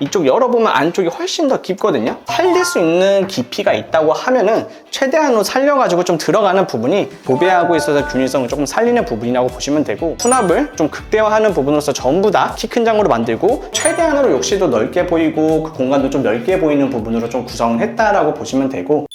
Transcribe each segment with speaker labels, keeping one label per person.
Speaker 1: 이쪽 열어보면 안쪽이 훨씬 더 깊거든요. 살릴 수 있는 깊이가 있다고 하면은 최대한으로 살려가지고 좀 들어가는 부분이 도배하고 있어서 균일성을 조금 살리는 부분이라고 보시면 되고, 수납을 좀 극대화하는 부분으로서 전부 다 키 큰 장으로 만들고 최대한으로 욕실도 넓게 보이고 그 공간도 좀 넓게 보이는 부분으로 좀 구성을 했다라고 보시면 되고.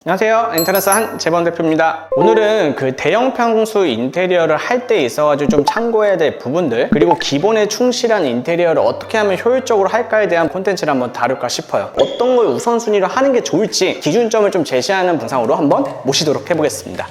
Speaker 1: 안녕하세요, 엔트런스 한재범 대표입니다. 오늘은 그 대형 평수 인테리어를 할 때 있어가지고 좀 참고해야 될 부분들, 그리고 기본에 충실한 인테리어를 어떻게 하면 효율적으로 할까에 대한 콘텐츠를 한번 다룰까 싶어요. 어떤 걸 우선순위로 하는 게 좋을지 기준점을 좀 제시하는 영상으로 한번 모시도록 해보겠습니다.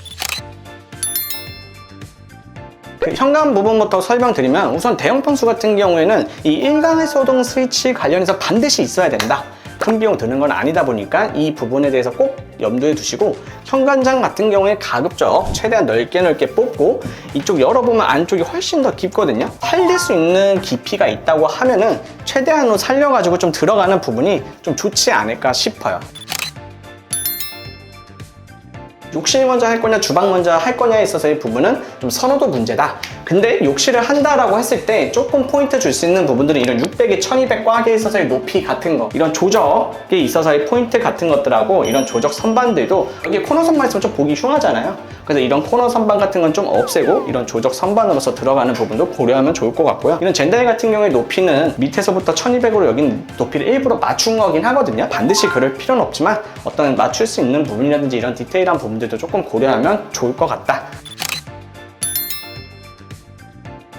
Speaker 1: 그 현관 부분부터 설명드리면, 우선 대형 평수 같은 경우에는 이 1강 소동 스위치 관련해서 반드시 있어야 된다. 큰 비용 드는 건 아니다 보니까 이 부분에 대해서 꼭 염두에 두시고, 현관장 같은 경우에 가급적 최대한 넓게 뽑고, 이쪽 열어보면 안쪽이 훨씬 더 깊거든요. 살릴 수 있는 깊이가 있다고 하면은 최대한으로 살려가지고 좀 들어가는 부분이 좀 좋지 않을까 싶어요. 욕실 먼저 할 거냐 주방 먼저 할 거냐에 있어서의 부분은 좀 선호도 문제다. 근데 욕실을 한다라고 했을 때 조금 포인트 줄 수 있는 부분들은 이런 600에 1200 꽉에 있어서의 높이 같은 거, 이런 조적에 있어서의 포인트 같은 것들하고 이런 조적 선반들도, 여기 코너 선반 있으면 좀 보기 흉하잖아요. 그래서 이런 코너 선반 같은 건 좀 없애고 이런 조적 선반으로서 들어가는 부분도 고려하면 좋을 것 같고요. 이런 젠다이 같은 경우에 높이는 밑에서부터 1200으로 여기 높이를 일부러 맞춘 거긴 하거든요. 반드시 그럴 필요는 없지만 어떤 맞출 수 있는 부분이라든지 이런 디테일한 부분들도 조금 고려하면 좋을 것 같다.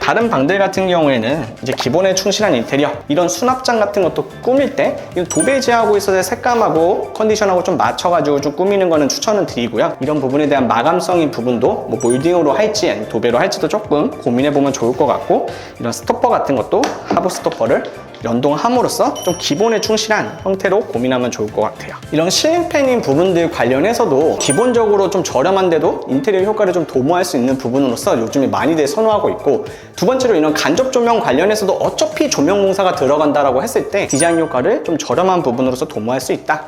Speaker 1: 다른 방들 같은 경우에는 이제 기본에 충실한 인테리어, 이런 수납장 같은 것도 꾸밀 때 도배지하고 있어서 색감하고 컨디션하고 좀 맞춰가지고 좀 꾸미는 거는 추천을 드리고요. 이런 부분에 대한 마감성인 부분도 뭐 몰딩으로 할지 아니면 도배로 할지도 조금 고민해보면 좋을 것 같고, 이런 스토퍼 같은 것도 하부 스토퍼를 연동함으로써 좀 기본에 충실한 형태로 고민하면 좋을 것 같아요. 이런 실링팬인 부분들 관련해서도 기본적으로 좀 저렴한데도 인테리어 효과를 좀 도모할 수 있는 부분으로서 요즘에 많이들 선호하고 있고, 두 번째로 이런 간접 조명 관련해서도 어차피 조명 공사가 들어간다라고 했을 때 디자인 효과를 좀 저렴한 부분으로서 도모할 수 있다.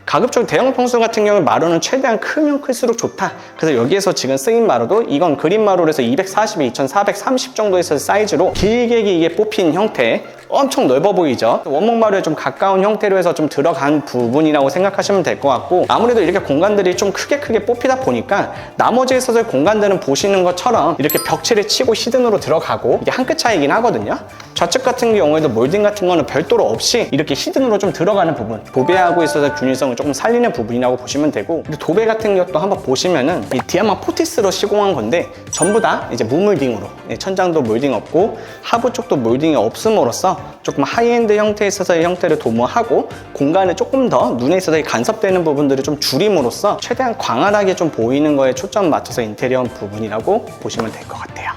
Speaker 1: 가급적 대형 평수 같은 경우에 마루는 최대한 크면 클수록 좋다. 그래서 여기에서 지금 쓰인 마루도 이건 그린 마루에서 240에 2430 정도의 사이즈로 길게 이게 뽑힌 형태, 엄청 넓어 보이죠? 원목 마루에 좀 가까운 형태로 해서 좀 들어간 부분이라고 생각하시면 될 것 같고, 아무래도 이렇게 공간들이 좀 크게 뽑히다 보니까 나머지에 있어서 공간들은 보시는 것처럼 이렇게 벽체를 치고 히든으로 들어가고, 이게 한 끗 차이긴 하거든요. 좌측 같은 경우에도 몰딩 같은 거는 별도로 없이 이렇게 히든으로 좀 들어가는 부분, 도배하고 있어서 균일성을 조금 살리는 부분이라고 보시면 되고, 도배 같은 것도 한번 보시면은 이 디아마 포티스로 시공한 건데 전부 다 이제 무몰딩으로, 천장도 몰딩 없고 하부 쪽도 몰딩이 없음으로써 조금 하이엔드 형태에 있어서의 형태를 도모하고, 공간을 조금 더 눈에 있어서 간섭되는 부분들을 좀 줄임으로써 최대한 광활하게 좀 보이는 거에 초점 맞춰서 인테리어 부분이라고 보시면 될 것 같아요.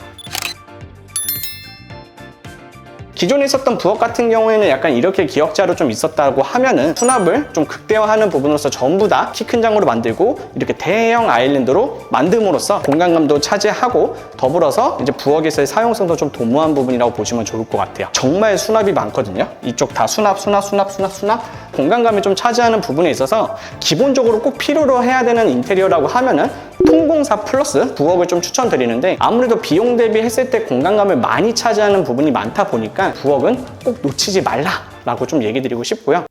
Speaker 1: 기존에 있었던 부엌 같은 경우에는 약간 이렇게 기역자로 좀 있었다고 하면은 수납을 좀 극대화하는 부분으로서 전부 다 키 큰 장으로 만들고 이렇게 대형 아일랜드로 만듦으로써 공간감도 차지하고, 더불어서 이제 부엌에서의 사용성도 좀 도모한 부분이라고 보시면 좋을 것 같아요. 정말 수납이 많거든요. 이쪽 다 수납, 공간감이 좀 차지하는 부분에 있어서 기본적으로 꼭 필요로 해야 되는 인테리어라고 하면은 통공사 플러스 부엌을 좀 추천드리는데, 아무래도 비용 대비했을 때 공간감을 많이 차지하는 부분이 많다 보니까 부엌은 꼭 놓치지 말라라고 좀 얘기 드리고 싶고요.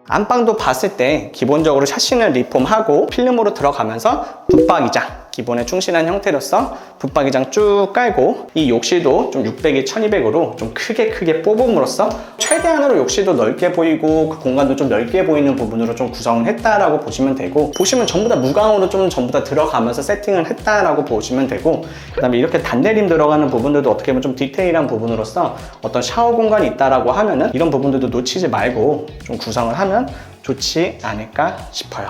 Speaker 1: 안방도 봤을 때 기본적으로 샤신을 리폼하고 필름으로 들어가면서 붙박이장, 기본에 충실한 형태로서 붙박이장 쭉 깔고, 이 욕실도 좀 600에 1200으로 좀 크게 뽑음으로써 최대한으로 욕실도 넓게 보이고 그 공간도 좀 넓게 보이는 부분으로 좀 구성을 했다라고 보시면 되고, 보시면 전부 다 무광으로 좀 전부 다 들어가면서 세팅을 했다라고 보시면 되고, 그 다음에 이렇게 단내림 들어가는 부분들도 어떻게 보면 좀 디테일한 부분으로서 어떤 샤워 공간이 있다라고 하면은 이런 부분들도 놓치지 말고 좀 구성을 하면 좋지 않을까 싶어요.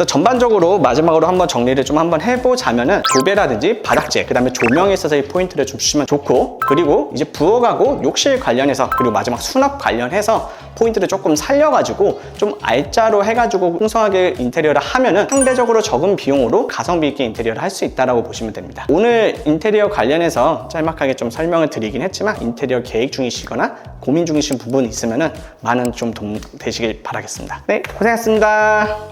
Speaker 1: 전반적으로 마지막으로 한번 정리를 좀 한번 해보자면은, 도배라든지 바닥재, 그 다음에 조명에 있어서의 포인트를 좀 주시면 좋고, 그리고 이제 부엌하고 욕실 관련해서, 그리고 마지막 수납 관련해서 포인트를 조금 살려가지고 좀 알짜로 해가지고 풍성하게 인테리어를 하면은 상대적으로 적은 비용으로 가성비 있게 인테리어를 할 수 있다라고 보시면 됩니다. 오늘 인테리어 관련해서 짤막하게 좀 설명을 드리긴 했지만, 인테리어 계획 중이시거나 고민 중이신 부분이 있으면은 많은 좀 도움 되시길 바라겠습니다. 네, 고생하셨습니다.